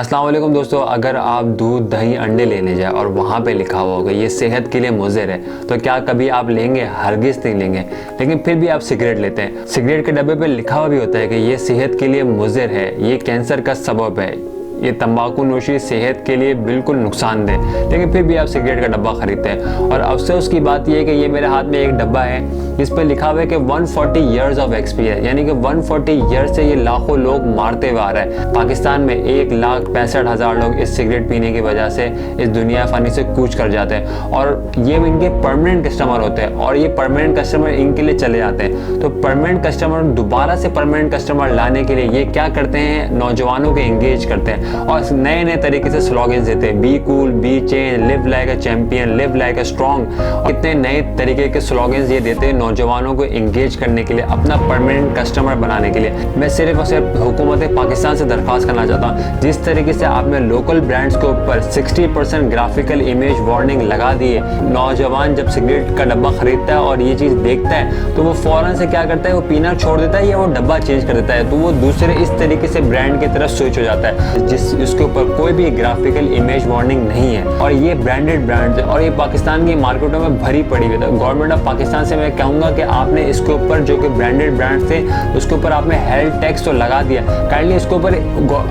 अस्सलाम वालेकुम दोस्तों, अगर आप दूध दही अंडे लेने जाए और वहाँ पे लिखा हुआ होगा ये सेहत के लिए मुज़िर है, तो क्या कभी आप लेंगे? हरगिज़ नहीं लेंगे। लेकिन फिर भी आप सिगरेट लेते हैं। सिगरेट के डब्बे पे लिखा हुआ भी होता है कि ये सेहत के लिए मुज़िर है, ये कैंसर का सबब है, ये तंबाकू नोशी सेहत के लिए बिल्कुल नुकसानदेह, लेकिन फिर भी आप सिगरेट का डब्बा खरीदते हैं। और अफसोस की बात यह है कि ये मेरे हाथ में एक डब्बा है जिस पर लिखा हुआ है कि 140 ईयर्स ऑफ एक्सपीरियंस, यानी कि 140 ईयर्स से ये लाखों लोग मारते हुए आ रहा है। पाकिस्तान में 1,65,000 लोग इस सिगरेट पीने की वजह से इस दुनिया फ़ानी से कूच कर जाते हैं और ये इनके परमानेंट कस्टमर होते हैं और ये परमानेंट कस्टमर इनके लिए चले जाते हैं। तो परमानेंट कस्टमर दोबारा से परमानेंट कस्टमर लाने के लिए ये क्या करते हैं, नौजवानों को एंगेज करते हैं और नए नए तरीके से स्लोगन्स देते हैं, be cool, B change, live like a champion, live like a strong. कितने नए तरीके के स्लोगन्स ये देते हैं नौजवानों को एंगेज करने के लिए, अपना परमानेंट कस्टमर बनाने के लिए। मैं सिर्फ और सिर्फ हुकूमत पाकिस्तान से दरख्वास्त करना चाहता हूँ, जिस तरीके से आपने लोकल ब्रांड्स के ऊपर 60% ग्राफिकल इमेज वार्निंग लगा दी है, नौजवान जब सिगरेट का डब्बा खरीदता है और ये चीज़ देखता है तो वो फ़ौरन से क्या करता है, वो पीना छोड़ देता है या वो डब्बा चेंज कर देता है। तो वो दूसरे इस तरीके से ब्रांड की तरफ स्विच हो जाता है इसके ऊपर कोई भी ग्राफिकल इमेज वार्निंग नहीं है। और ये ब्रांडेड ब्रांड्स है और ये पाकिस्तान की मार्केटों में भरी पड़ी हुई है। गवर्नमेंट ऑफ पाकिस्तान से मैं कहूँगा कि आपने इसके ऊपर जो कि ब्रांडेड ब्रांड्स थे उसके ऊपर आपने हेल्थ टैक्स तो लगा दिया, काइंडली इसके ऊपर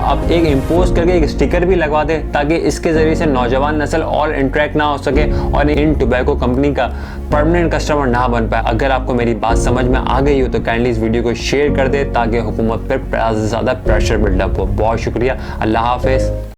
आप एक इम्पोज करके एक स्टिकर भी लगवा दे ताकि इसके ज़रिए से नौजवान नस्ल और इंटरेक्ट ना हो सके और इन टोबैको कंपनी का परमानेंट कस्टमर ना बन पाए। अगर आपको मेरी बात समझ में आ गई हो तो काइंडली इस वीडियो को शेयर कर दे ताकि हुकूमत पर ज़्यादा प्रेशर बिल्डअप हो। बहुत शुक्रिया, अल्लाह हाफिज़।